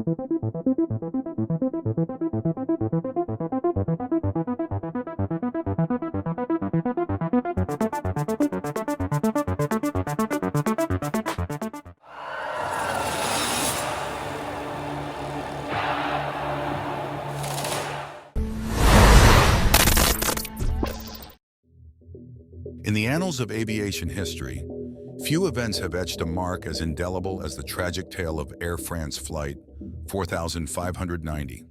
In the annals of aviation history, few events have etched a mark as indelible as the tragic tale of Air France Flight 4590.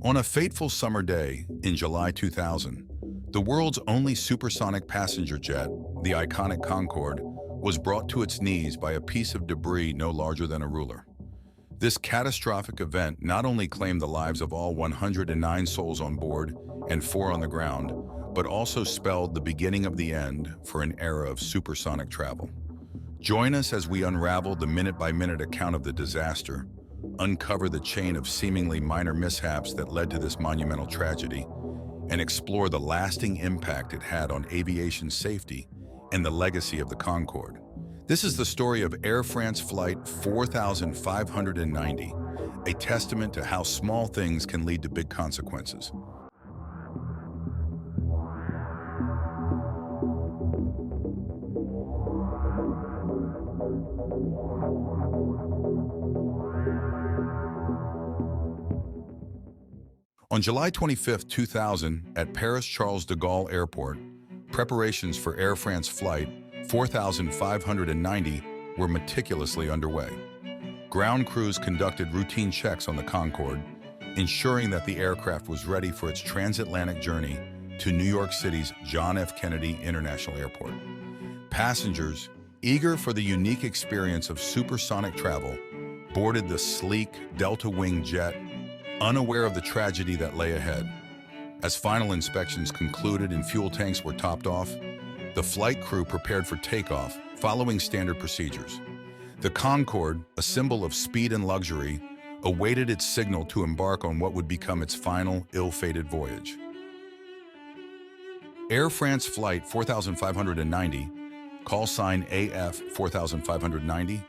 On a fateful summer day in July 2000, the world's only supersonic passenger jet, the iconic Concorde, was brought to its knees by a piece of debris no larger than a ruler. This catastrophic event not only claimed the lives of all 109 souls on board and 4 on the ground, but also spelled the beginning of the end for an era of supersonic travel. Join us as we unravel the minute-by-minute account of the disaster, uncover the chain of seemingly minor mishaps that led to this monumental tragedy, and explore the lasting impact it had on aviation safety and the legacy of the Concorde. This is the story of Air France Flight 4590, a testament to how small things can lead to big consequences. On July 25, 2000, at Paris Charles de Gaulle Airport, preparations for Air France Flight 4590 were meticulously underway. Ground crews conducted routine checks on the Concorde, ensuring that the aircraft was ready for its transatlantic journey to New York City's John F. Kennedy International Airport. Passengers, eager for the unique experience of supersonic travel, boarded the sleek Delta-wing jet, unaware of the tragedy that lay ahead. As final inspections concluded and fuel tanks were topped off, the flight crew prepared for takeoff, following standard procedures. The Concorde, a symbol of speed and luxury, awaited its signal to embark on what would become its final, ill-fated voyage. Air France Flight 4590, call sign AF 4590,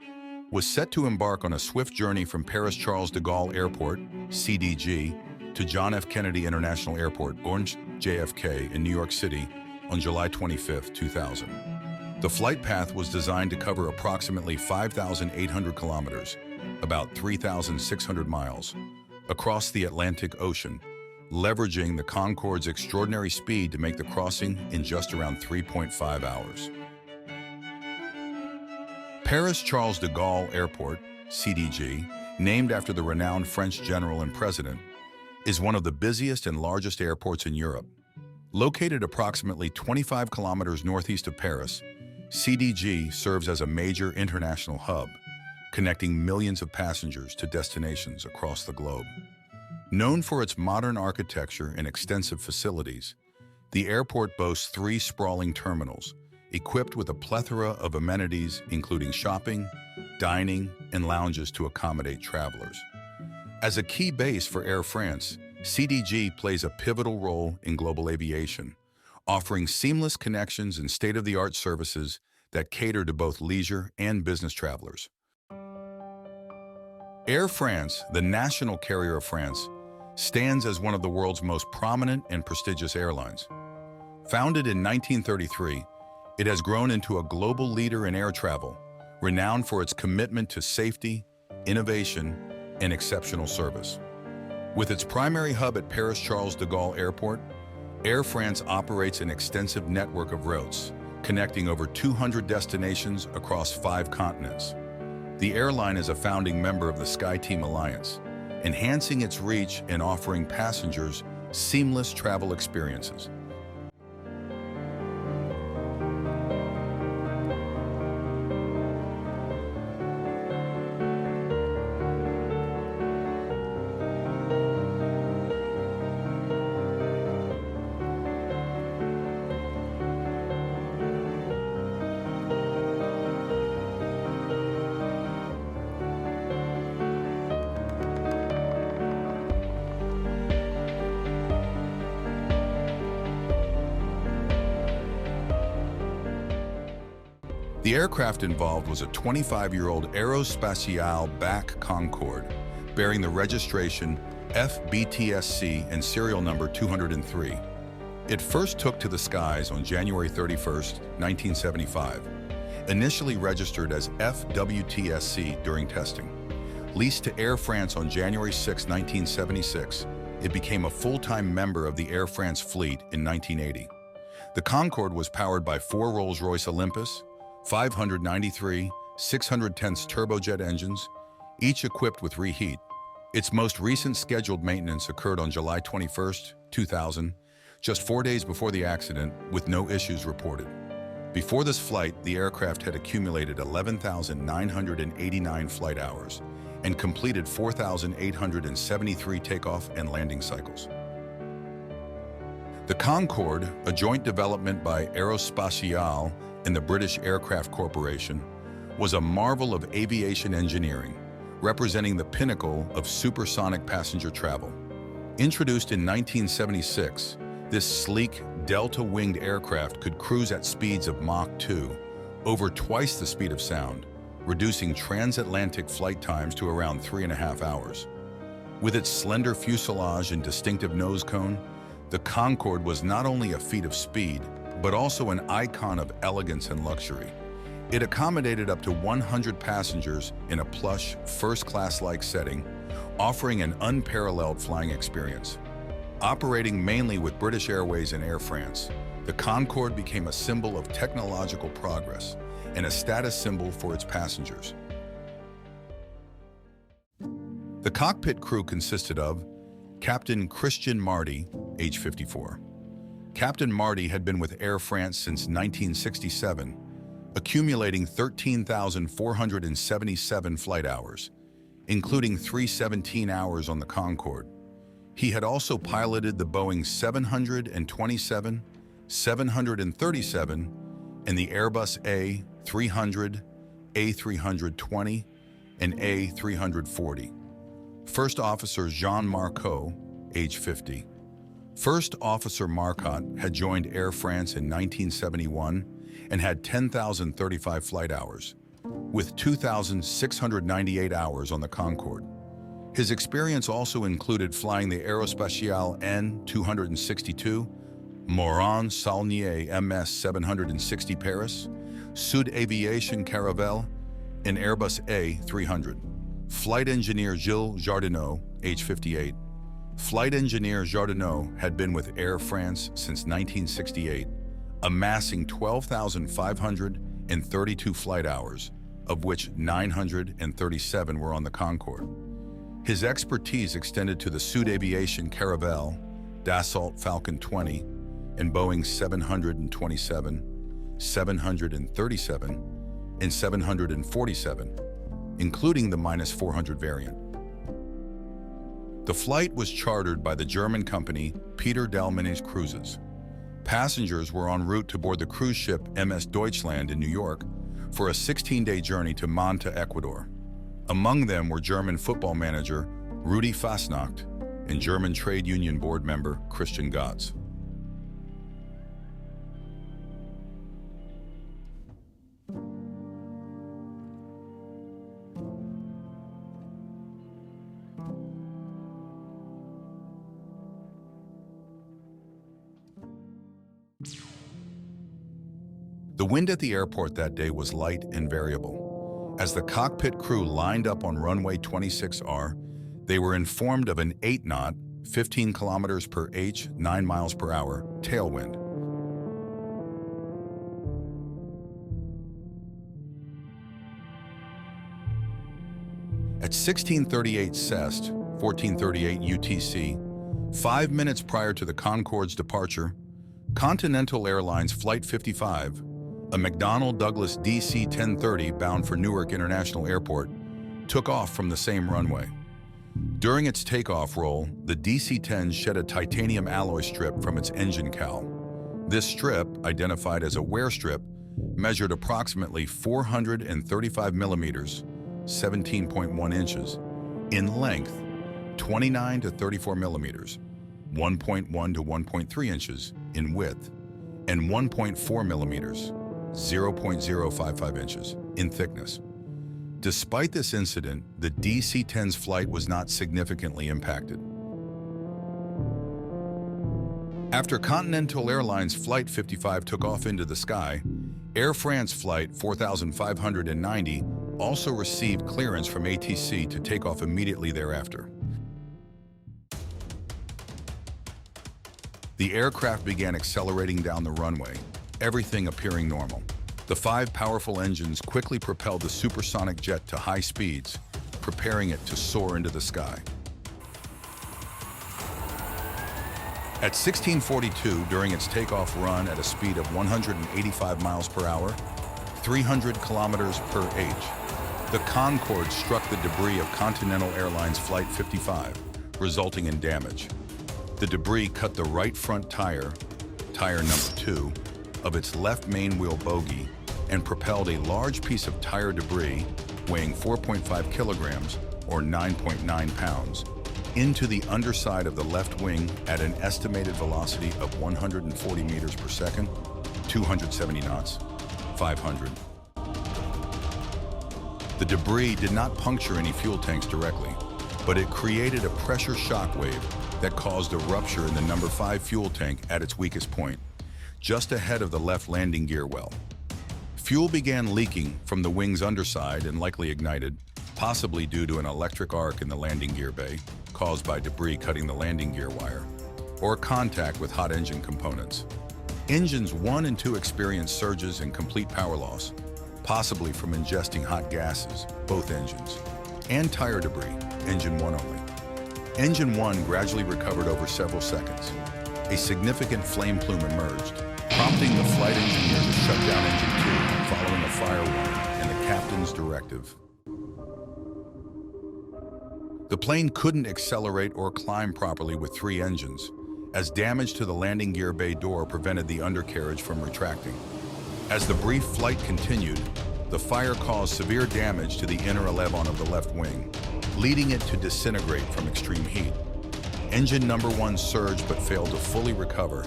was set to embark on a swift journey from Paris Charles de Gaulle Airport, CDG, to John F. Kennedy International Airport, Orange, JFK, in New York City on July 25, 2000. The flight path was designed to cover approximately 5,800 kilometers, about 3,600 miles, across the Atlantic Ocean, leveraging the Concorde's extraordinary speed to make the crossing in just around 3.5 hours. Paris Charles de Gaulle Airport, CDG, named after the renowned French general and president, is one of the busiest and largest airports in Europe. Located approximately 25 kilometers northeast of Paris, CDG serves as a major international hub, connecting millions of passengers to destinations across the globe. Known for its modern architecture and extensive facilities, the airport boasts 3 sprawling terminals, equipped with a plethora of amenities including shopping, dining, and lounges to accommodate travelers. As a key base for Air France, CDG plays a pivotal role in global aviation, offering seamless connections and state-of-the-art services that cater to both leisure and business travelers. Air France, the national carrier of France, stands as one of the world's most prominent and prestigious airlines. Founded in 1933, it has grown into a global leader in air travel, renowned for its commitment to safety, innovation, and exceptional service. With its primary hub at Paris Charles de Gaulle Airport, Air France operates an extensive network of routes, connecting over 200 destinations across 5 continents. The airline is a founding member of the SkyTeam Alliance, enhancing its reach and offering passengers seamless travel experiences. The aircraft involved was a 25-year-old Aerospatiale BAC Concorde, bearing the registration FBTSC and serial number 203. It first took to the skies on January 31, 1975, initially registered as FWTSC during testing. Leased to Air France on January 6, 1976, it became a full-time member of the Air France fleet in 1980. The Concorde was powered by 4 Rolls-Royce Olympus, 593 610th turbojet engines, each equipped with reheat. Its most recent scheduled maintenance occurred on July 21, 2000, just 4 days before the accident, with no issues reported. Before this flight, the aircraft had accumulated 11,989 flight hours and completed 4,873 takeoff and landing cycles. The Concorde, a joint development by Aerospatiale and the British Aircraft Corporation, was a marvel of aviation engineering, representing the pinnacle of supersonic passenger travel. Introduced in 1976, this sleek, delta-winged aircraft could cruise at speeds of Mach 2, over twice the speed of sound, reducing transatlantic flight times to around 3.5 hours. With its slender fuselage and distinctive nose cone, the Concorde was not only a feat of speed, but also an icon of elegance and luxury. It accommodated up to 100 passengers in a plush, first-class-like setting, offering an unparalleled flying experience. Operating mainly with British Airways and Air France, the Concorde became a symbol of technological progress and a status symbol for its passengers. The cockpit crew consisted of Captain Christian Marty, age 54. Captain Marty had been with Air France since 1967, accumulating 13,477 flight hours, including 317 hours on the Concorde. He had also piloted the Boeing 727, 737, and the Airbus A300, A320, and A340. First Officer Jean Marcotte, age 50. First Officer Marcotte had joined Air France in 1971 and had 10,035 flight hours, with 2,698 hours on the Concorde. His experience also included flying the Aerospatiale N262, Morane Saulnier MS-760 Paris, Sud Aviation Caravelle, and Airbus A300. Flight engineer Gilles Jardineau, age 58. Flight engineer Jardineau had been with Air France since 1968, amassing 12,532 flight hours, of which 937 were on the Concorde. His expertise extended to the Sud Aviation Caravelle, Dassault Falcon 20, and Boeing 727, 737, and 747, including the -400 variant. The flight was chartered by the German company Peter Delmenes Cruises. Passengers were en route to board the cruise ship MS Deutschland in New York for a 16-day journey to Manta, Ecuador. Among them were German football manager Rudi Fasnacht and German trade union board member Christian Gotz. The wind at the airport that day was light and variable. As the cockpit crew lined up on runway 26R, they were informed of an 8-knot, 15 kilometers per h, 9 miles per hour, tailwind. At 16:38 CEST, 14:38 UTC, 5 minutes prior to the Concorde's departure, Continental Airlines Flight 55, a McDonnell Douglas DC-1030 bound for Newark International Airport, took off from the same runway. During its takeoff roll, the DC-10 shed a titanium alloy strip from its engine cowl. This strip, identified as a wear strip, measured approximately 435 millimeters, 17.1 inches, in length, 29 to 34 millimeters, 1.1 to 1.3 inches in width, and 1.4 millimeters, 0.055 inches, in thickness. Despite this incident, the DC-10's flight was not significantly impacted. After Continental Airlines Flight 55 took off into the sky, Air France Flight 4590 also received clearance from ATC to take off immediately thereafter. The aircraft began accelerating down the runway, everything appearing normal. The 5 powerful engines quickly propelled the supersonic jet to high speeds, preparing it to soar into the sky. At 16:42, during its takeoff run at a speed of 185 miles per hour, 300 kilometers per h, the Concorde struck the debris of Continental Airlines Flight 55, resulting in damage. The debris cut the right front tire number 2, of its left main wheel bogie and propelled a large piece of tire debris, weighing 4.5 kilograms or 9.9 pounds, into the underside of the left wing at an estimated velocity of 140 meters per second, 270 knots, 500. The debris did not puncture any fuel tanks directly, but it created a pressure shock wave that caused a rupture in the number 5 fuel tank at its weakest point, just ahead of the left landing gear well. Fuel began leaking from the wing's underside and likely ignited, possibly due to an electric arc in the landing gear bay, caused by debris cutting the landing gear wire, or contact with hot engine components. Engines 1 and 2 experienced surges and complete power loss, possibly from ingesting hot gases, both engines, and tire debris, engine 1 only. Engine 1 gradually recovered over several seconds. A significant flame plume emerged, prompting the flight engineer to shut down engine 2 following a fire warning and the captain's directive. The plane couldn't accelerate or climb properly with 3 engines, as damage to the landing gear bay door prevented the undercarriage from retracting. As the brief flight continued, the fire caused severe damage to the inner elevon of the left wing, leading it to disintegrate from extreme heat. Engine number 1 surged but failed to fully recover,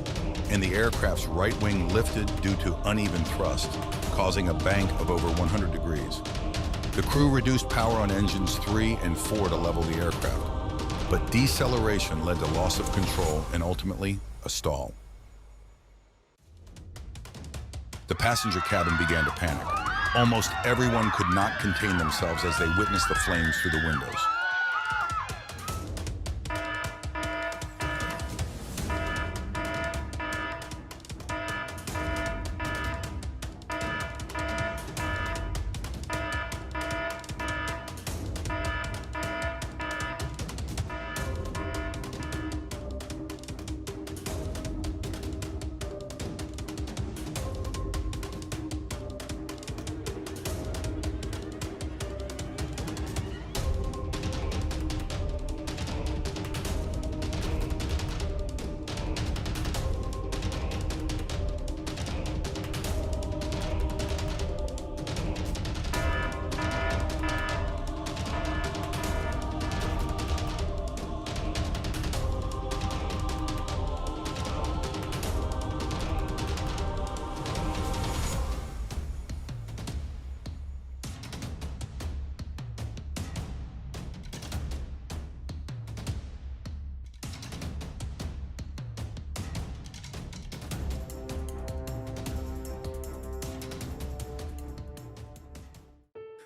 and the aircraft's right wing lifted due to uneven thrust, causing a bank of over 100 degrees. The crew reduced power on engines 3 and 4 to level the aircraft, but deceleration led to loss of control and ultimately a stall. The passenger cabin began to panic. Almost everyone could not contain themselves as they witnessed the flames through the windows.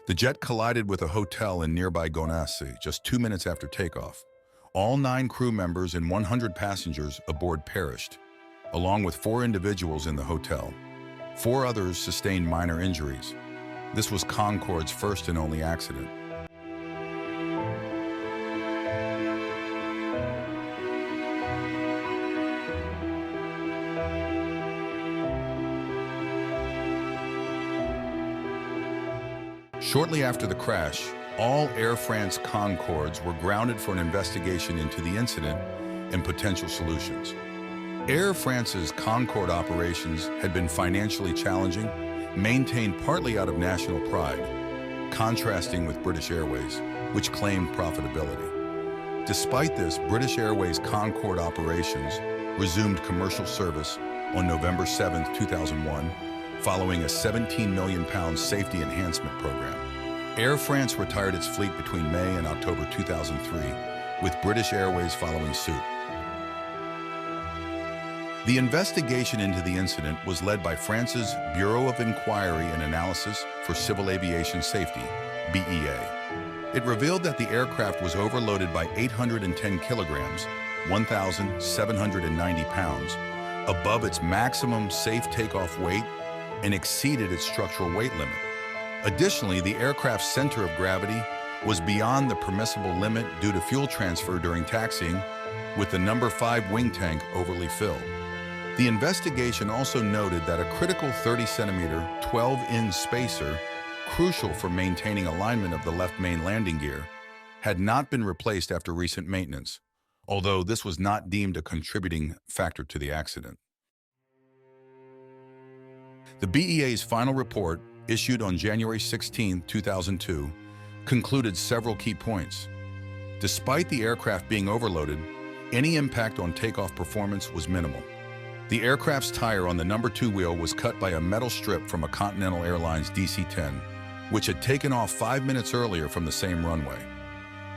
The jet collided with a hotel in nearby Gonesse just 2 minutes after takeoff. All 9 crew members and 100 passengers aboard perished, along with 4 individuals in the hotel. 4 others sustained minor injuries. This was Concorde's first and only accident. Shortly after the crash, all Air France Concordes were grounded for an investigation into the incident and potential solutions. Air France's Concorde operations had been financially challenging, maintained partly out of national pride, contrasting with British Airways, which claimed profitability. Despite this, British Airways Concorde operations resumed commercial service on November 7, 2001, following a £17 million safety enhancement program. Air France retired its fleet between May and October 2003, with British Airways following suit. The investigation into the incident was led by France's Bureau of Inquiry and Analysis for Civil Aviation Safety, BEA. It revealed that the aircraft was overloaded by 810 kilograms, 1,790 pounds, above its maximum safe takeoff weight and exceeded its structural weight limit. Additionally, the aircraft's center of gravity was beyond the permissible limit due to fuel transfer during taxiing, with the number 5 wing tank overly filled. The investigation also noted that a critical 30-centimeter, 12-in spacer, crucial for maintaining alignment of the left main landing gear, had not been replaced after recent maintenance, although this was not deemed a contributing factor to the accident. The BEA's final report, issued on January 16, 2002, concluded several key points. Despite the aircraft being overloaded, any impact on takeoff performance was minimal. The aircraft's tire on the number 2 wheel was cut by a metal strip from a Continental Airlines DC-10, which had taken off 5 minutes earlier from the same runway.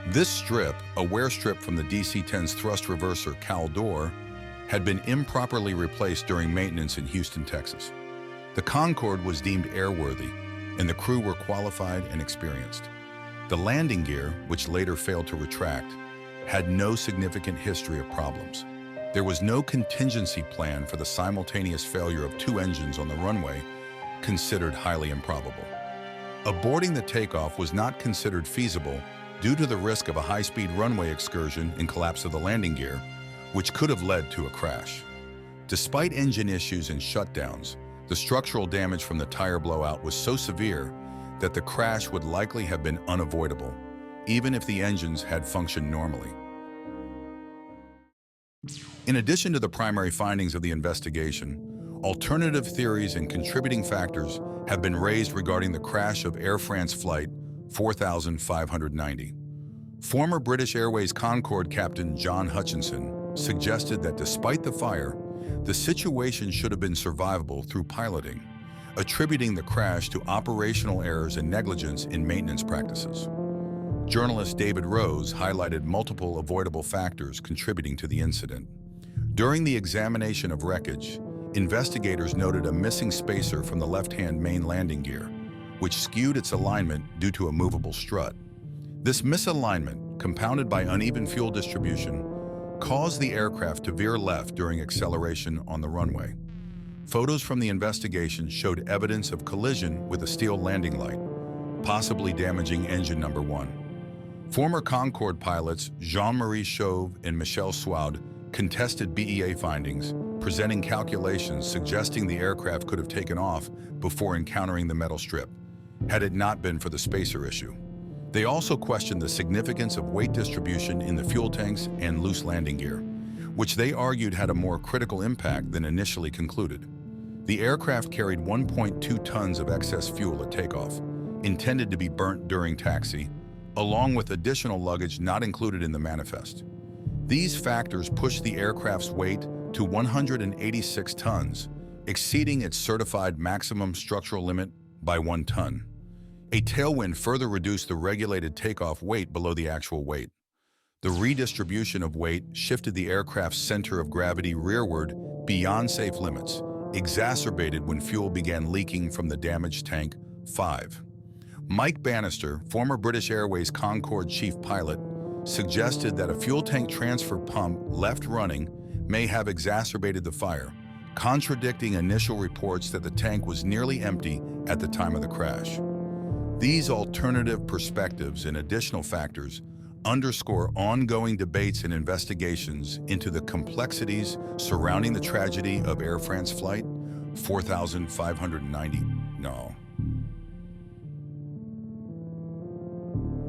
This strip, a wear strip from the DC-10's thrust reverser cowl door, had been improperly replaced during maintenance in Houston, Texas. The Concorde was deemed airworthy, and the crew were qualified and experienced. The landing gear, which later failed to retract, had no significant history of problems. There was no contingency plan for the simultaneous failure of 2 engines on the runway, considered highly improbable. Aborting the takeoff was not considered feasible due to the risk of a high-speed runway excursion and collapse of the landing gear, which could have led to a crash. Despite engine issues and shutdowns, the structural damage from the tire blowout was so severe that the crash would likely have been unavoidable, even if the engines had functioned normally. In addition to the primary findings of the investigation, alternative theories and contributing factors have been raised regarding the crash of Air France Flight 4590. Former British Airways Concorde captain John Hutchinson suggested that despite the fire, the situation should have been survivable through piloting, attributing the crash to operational errors and negligence in maintenance practices. Journalist David Rose highlighted multiple avoidable factors contributing to the incident. During the examination of wreckage, investigators noted a missing spacer from the left-hand main landing gear, which skewed its alignment due to a movable strut. This misalignment, compounded by uneven fuel distribution, caused the aircraft to veer left during acceleration on the runway. Photos from the investigation showed evidence of collision with a steel landing light, possibly damaging engine number 1. Former Concorde pilots Jean-Marie Chauve and Michel Suard contested BEA findings, presenting calculations suggesting the aircraft could have taken off before encountering the metal strip, had it not been for the spacer issue. They also questioned the significance of weight distribution in the fuel tanks and loose landing gear, which they argued had a more critical impact than initially concluded. The aircraft carried 1.2 tons of excess fuel at takeoff, intended to be burnt during taxi, along with additional luggage not included in the manifest. These factors pushed the aircraft's weight to 186 tons, exceeding its certified maximum structural limit by 1 ton. A tailwind further reduced the regulated takeoff weight below the actual weight. The redistribution of weight shifted the aircraft's center of gravity rearward beyond safe limits, exacerbated when fuel began leaking from the damaged tank 5. Mike Bannister, former British Airways Concorde chief pilot, suggested that a fuel tank transfer pump left running may have exacerbated the fire, contradicting initial reports that the tank was nearly empty at the time of the crash. These alternative perspectives and additional factors underscore ongoing debates and investigations into the complexities surrounding the tragedy of Air France Flight 4590.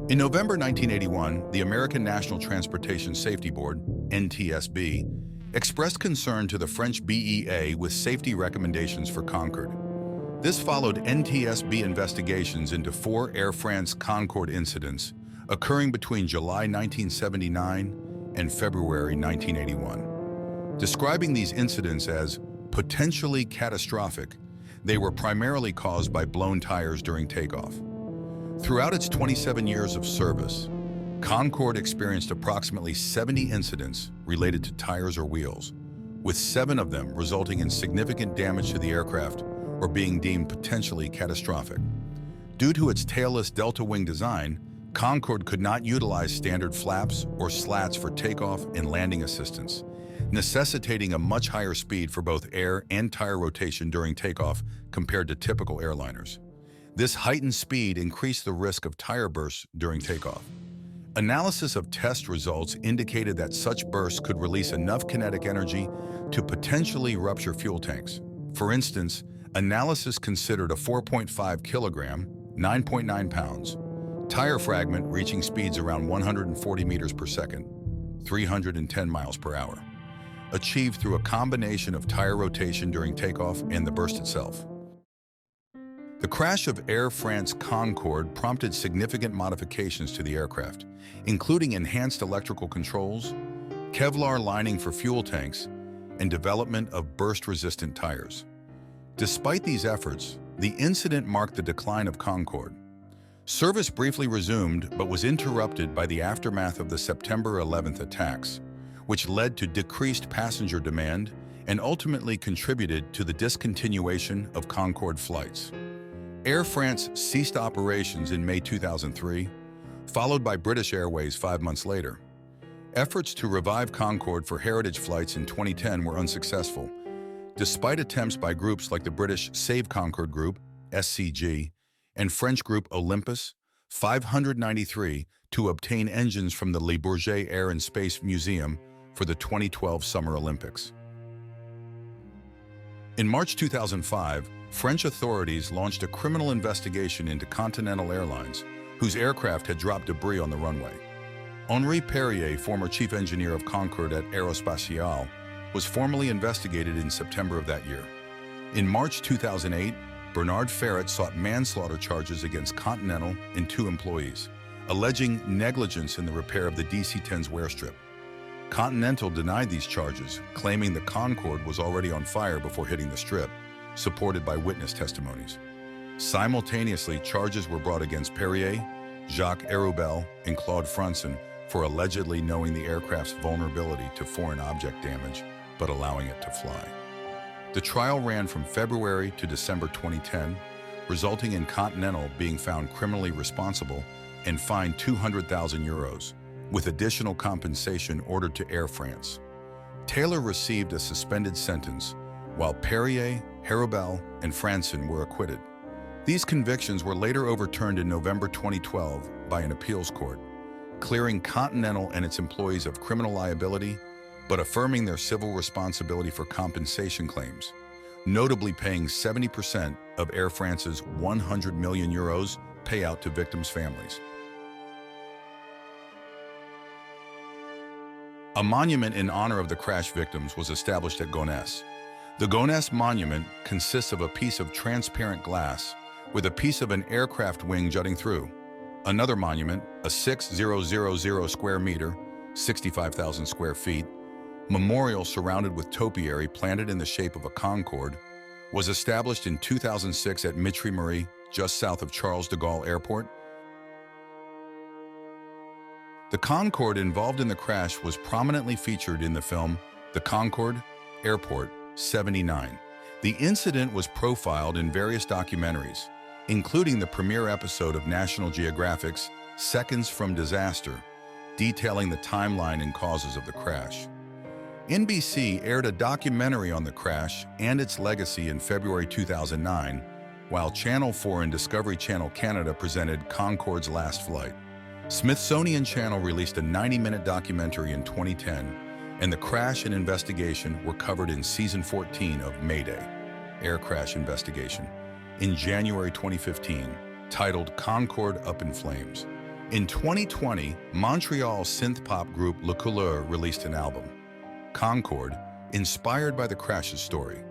In November 1981, the American National Transportation Safety Board, NTSB, expressed concern to the French BEA with safety recommendations for Concorde. This followed NTSB investigations into 4 Air France Concorde incidents occurring between July 1979 and February 1981. Describing these incidents as potentially catastrophic, they were primarily caused by blown tires during takeoff. Throughout its 27 years of service, Concorde experienced approximately 70 incidents related to tires or wheels, with 7 of them resulting in significant damage to the aircraft or being deemed potentially catastrophic. Due to its tailless delta wing design, Concorde could not utilize standard flaps or slats for takeoff and landing assistance, necessitating a much higher speed for both air and tire rotation during takeoff compared to typical airliners. This heightened speed increased the risk of tire bursts during takeoff. Analysis of test results indicated that such bursts could release enough kinetic energy to potentially rupture fuel tanks. For instance, analysis considered a 4.5 kilogram, 9.9 pounds, tire fragment reaching speeds around 140 meters per second, 310 miles per hour, achieved through a combination of tire rotation during takeoff and the burst itself. The crash of Air France Concorde prompted significant modifications to the aircraft, including enhanced electrical controls, Kevlar lining for fuel tanks, and development of burst-resistant tires. Despite these efforts, the incident marked the decline of Concorde. Service briefly resumed but was interrupted by the aftermath of the September 11th attacks, which led to decreased passenger demand and ultimately contributed to the discontinuation of Concorde flights. Air France ceased operations in May 2003, followed by British Airways 5 months later. Efforts to revive Concorde for heritage flights in 2010 were unsuccessful, despite attempts by groups like the British Save Concorde Group, SCG, and French group Olympus 593 to obtain engines from the Le Bourget Air and Space Museum for the 2012 Summer Olympics. In March 2005, French authorities launched a criminal investigation into Continental Airlines, whose aircraft had dropped debris on the runway. Henri Perrier, former chief engineer of Concorde at Aerospatiale, was formally investigated in September of that year. In March 2008, Bernard Ferret sought manslaughter charges against Continental and 2 employees, alleging negligence in the repair of the DC-10's wear strip. Continental denied these charges, claiming the Concorde was already on fire before hitting the strip, supported by witness testimonies. Simultaneously, charges were brought against Perrier, Jacques Arubel, and Claude Frunson for allegedly knowing the aircraft's vulnerability to foreign object damage, but allowing it to fly. The trial ran from February to December 2010, resulting in Continental being found criminally responsible and fined €200,000, with additional compensation ordered to Air France. Taylor received a suspended sentence, while Perrier, Arubel, and Frunson were acquitted. These convictions were later overturned in November 2012 by an appeals court, clearing Continental and its employees of criminal liability, but affirming their civil responsibility for compensation claims, notably paying 70% of Air France's €100 million payout to victims' families. A monument in honor of the crash victims was established at Gonesse. The Gonesse Monument consists of a piece of transparent glass with a piece of an aircraft wing jutting through. Another monument, a 6,000 square meter, 65,000 square feet, memorial surrounded with topiary planted in the shape of a Concorde, was established in 2006 at Mitry-Marie, just south of Charles de Gaulle Airport. The Concorde involved in the crash was prominently featured in the film The Concorde, Airport, 79. The incident was profiled in various documentaries, including the premiere episode of National Geographic's Seconds from Disaster, detailing the timeline and causes of the crash. NBC aired a documentary on the crash and its legacy in February 2009, while Channel 4 and Discovery Channel Canada presented Concorde's last flight. Smithsonian Channel released a 90-minute documentary in 2010, and the crash and investigation were covered in Season 14 of Mayday, Air Crash Investigation, in January 2015, titled Concorde Up in Flames. In 2020, Montreal synth-pop group Le Couleur released an album, Concorde, inspired by the crash's story.